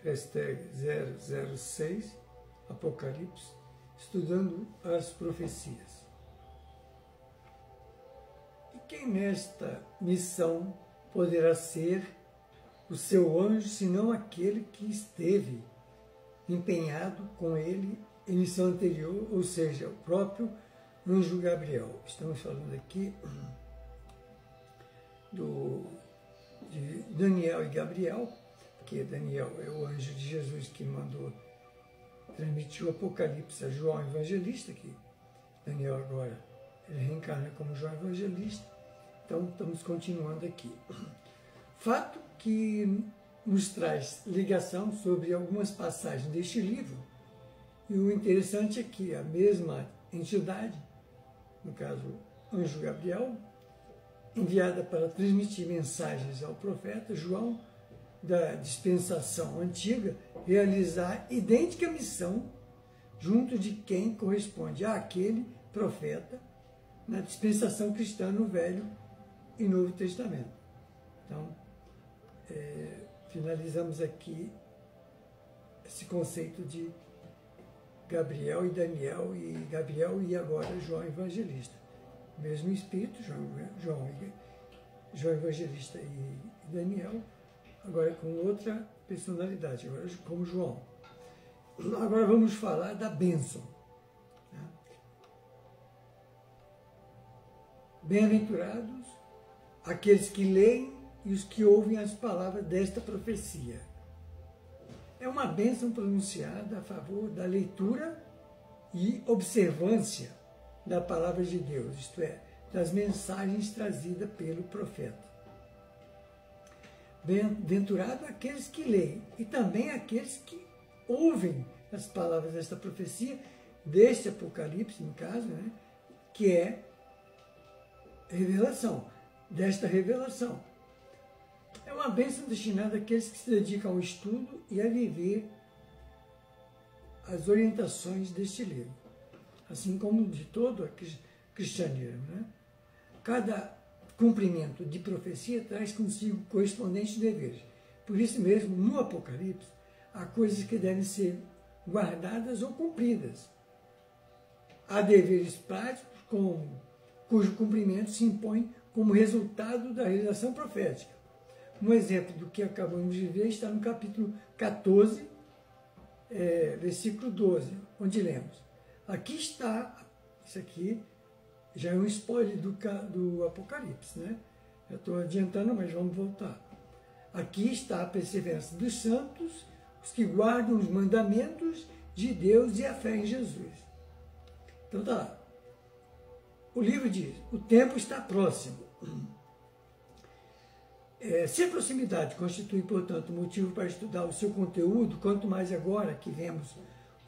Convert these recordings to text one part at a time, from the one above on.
#006 Apocalipse, estudando as profecias. E quem nesta missão poderá ser o seu anjo, senão aquele que esteve empenhado com ele em missão anterior, ou seja, o próprio anjo Gabriel. Estamos falando aqui de Daniel e Gabriel, porque Daniel é o anjo de Jesus que mandou transmitir o Apocalipse a João Evangelista, que Daniel agora ele reencarna como João Evangelista. Então, estamos continuando aqui. Fato que nos traz ligação sobre algumas passagens deste livro. E o interessante é que a mesma entidade, no caso, anjo Gabriel, enviada para transmitir mensagens ao profeta João, da dispensação antiga, realizar idêntica missão junto de quem corresponde àquele profeta na dispensação cristã no Velho e Novo Testamento. Então, finalizamos aqui esse conceito de Gabriel e Daniel, e Gabriel e agora João Evangelista. O mesmo espírito, João Evangelista e Daniel, agora com outra personalidade, agora como João. Agora vamos falar da bênção. Bem-aventurados aqueles que leem e os que ouvem as palavras desta profecia. É uma bênção pronunciada a favor da leitura e observância da palavra de Deus, isto é, das mensagens trazidas pelo profeta. Bem-aventurado aqueles que leem e também aqueles que ouvem as palavras desta profecia, deste Apocalipse, no caso, né, que é revelação, desta revelação. É uma bênção destinada àqueles que se dedicam ao estudo e a viver as orientações deste livro, assim como de todo o cristianismo. Né? Cada cumprimento de profecia traz consigo correspondentes deveres. Por isso mesmo, no Apocalipse, há coisas que devem ser guardadas ou cumpridas. Há deveres práticos cujo cumprimento se impõe como resultado da realização profética. Um exemplo do que acabamos de ver está no capítulo 14, versículo 12, onde lemos: aqui está, isso aqui já é um spoiler do Apocalipse, né? Eu estou adiantando, mas vamos voltar. Aqui está a perseverança dos santos, os que guardam os mandamentos de Deus e a fé em Jesus. Então tá lá. O livro diz: o tempo está próximo. Se a proximidade constitui, portanto, motivo para estudar o seu conteúdo, quanto mais agora que vemos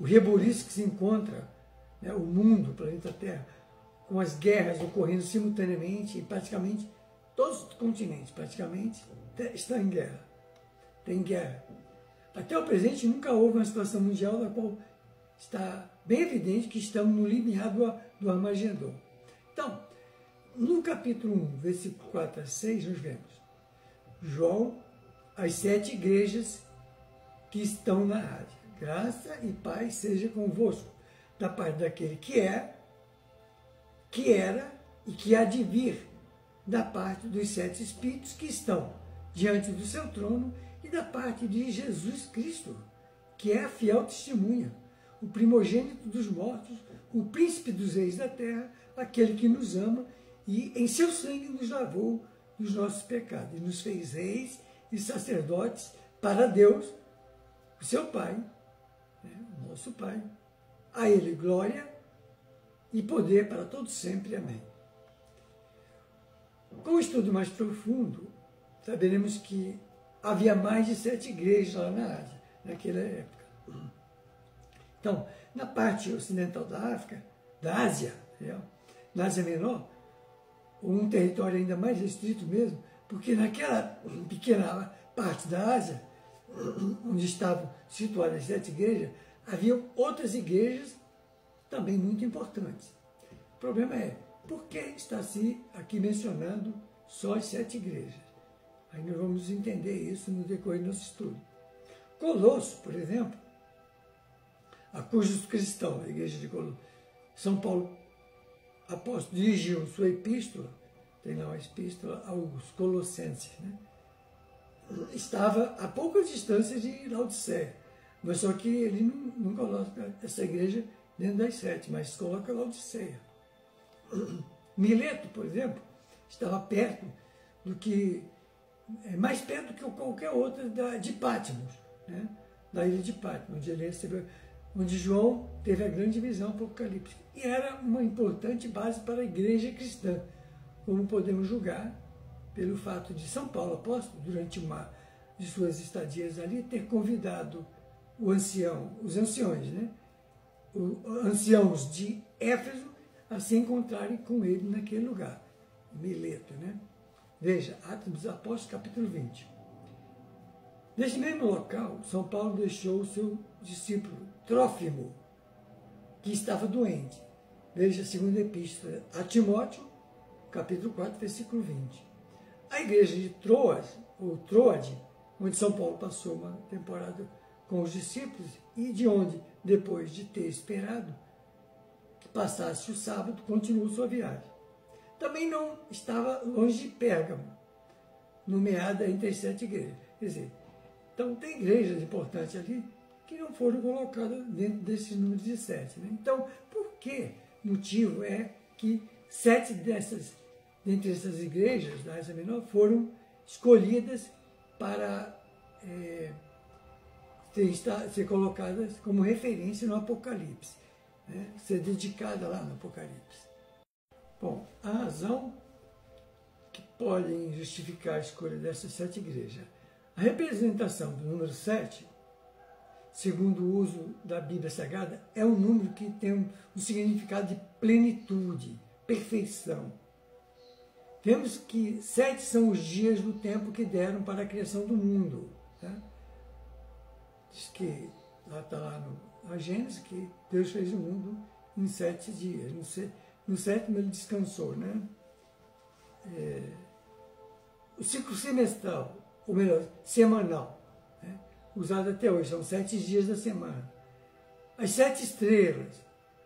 o reboliço que se encontra, né, o mundo, o planeta Terra, com as guerras ocorrendo simultaneamente em praticamente todos os continentes, praticamente, estão em guerra. Tem guerra. Até o presente nunca houve uma situação mundial na qual está bem evidente que estamos no limiar do Armagedon. Então, no capítulo 1, versículo 4 a 6, nós vemos João, as 7 igrejas que estão na Ásia. Graça e paz seja convosco, da parte daquele que é, que era e que há de vir, da parte dos 7 Espíritos que estão diante do seu trono e da parte de Jesus Cristo, que é a fiel testemunha, o primogênito dos mortos, o príncipe dos reis da terra, aquele que nos ama e em seu sangue nos lavou dos nossos pecados e nos fez reis e sacerdotes para Deus, o seu Pai, né, o nosso Pai. A Ele glória e poder para todos sempre. Amém. Com o estudo mais profundo, saberemos que havia mais de 7 igrejas lá na Ásia, naquela época. Então, na parte ocidental da África, da Ásia, na Ásia Menor, um território ainda mais restrito mesmo, porque naquela pequena parte da Ásia, onde estavam situadas as 7 igrejas, haviam outras igrejas também muito importantes. O problema é, por que está se aqui mencionando só as 7 igrejas? Aí nós vamos entender isso no decorrer do nosso estudo. Colosso, por exemplo, a cujos cristãos, a igreja de Colosso, São Paulo, apóstolo, dirigiu sua epístola, tem lá uma epístola aos Colossenses, né? Estava a pouca distância de Laodiceia, mas só que ele não coloca essa igreja dentro das 7, mas coloca Laodiceia. Mileto, por exemplo, estava perto do que, mais perto que qualquer outra de Patmos, né? Da ilha de Patmos, onde ele recebeu, onde João teve a grande visão apocalíptica. E era uma importante base para a igreja cristã, como podemos julgar pelo fato de São Paulo, apóstolo, durante uma de suas estadias ali, ter convidado os anciões, né? Os anciãos de Éfeso a se encontrarem com ele naquele lugar, Mileto, né? Veja, Atos dos Apóstolos, capítulo 20. Neste mesmo local, São Paulo deixou o seu discípulo Trófimo, que estava doente. Veja a segunda epístola a Timóteo, capítulo 4, versículo 20. A igreja de Troas, ou Troade, onde São Paulo passou uma temporada com os discípulos e de onde, depois de ter esperado que passasse o sábado, continuou sua viagem. Também não estava longe de Pérgamo, nomeada entre as 7 igrejas. Quer dizer, então tem igrejas importantes ali que não foram colocadas dentro desse número de 7. Né? Então, por que motivo é que 7 dentre essas igrejas da Ásia Menor foram escolhidas para ser colocadas como referência no Apocalipse, né? Ser dedicada lá no Apocalipse? Bom, a razão que podem justificar a escolha dessas 7 igrejas. A representação do número 7, segundo o uso da Bíblia Sagrada, é um número que tem um significado de plenitude, perfeição. Vemos que 7 são os dias do tempo que deram para a criação do mundo. Né? Diz que, está lá na Gênesis, que Deus fez o mundo em 7 dias. No 7º ele descansou. Né? O ciclo semestral, ou melhor, semanal, né? Usado até hoje, são 7 dias da semana. As 7 estrelas,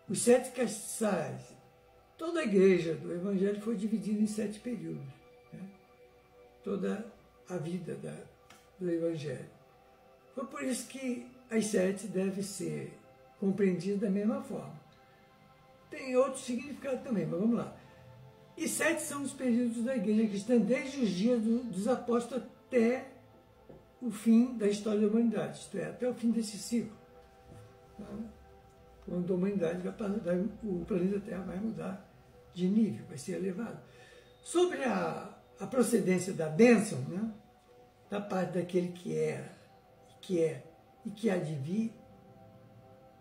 os 7 castiçais. Toda a igreja do Evangelho foi dividida em 7 períodos. Né? Toda a vida do Evangelho. Foi por isso que as 7 devem ser compreendidas da mesma forma. Tem outro significado também, mas vamos lá. E 7 são os períodos da igreja cristã, desde os dias dos apóstolos até o fim da história da humanidade, isto é, até o fim desse ciclo. Quando a humanidade o planeta Terra vai mudar de nível, vai ser elevado. Sobre a procedência da bênção, né, da parte daquele que era, que é e que há de vir,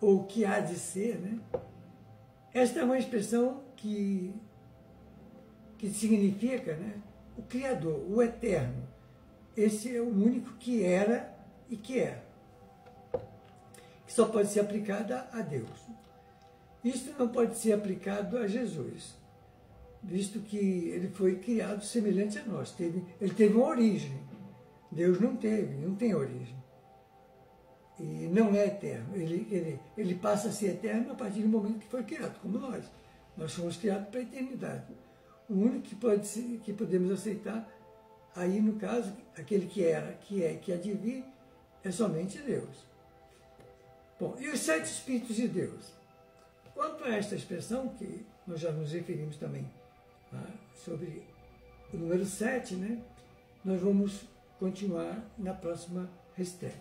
ou que há de ser, né, esta é uma expressão que significa, né, o Criador, o Eterno. Esse é o único que era e que é, que só pode ser aplicada a Deus. Isto não pode ser aplicado a Jesus, visto que ele foi criado semelhante a nós. Ele teve uma origem. Deus não tem origem. E não é eterno. Ele passa a ser eterno a partir do momento que foi criado, como nós. Nós fomos criados para a eternidade. O único que podemos aceitar, aí no caso, aquele que era, que é e que há de vir, é somente Deus. Bom, e os 7 Espíritos de Deus? Quanto a esta expressão, que nós já nos referimos também sobre o número 7, né, nós vamos continuar na próxima hashtag.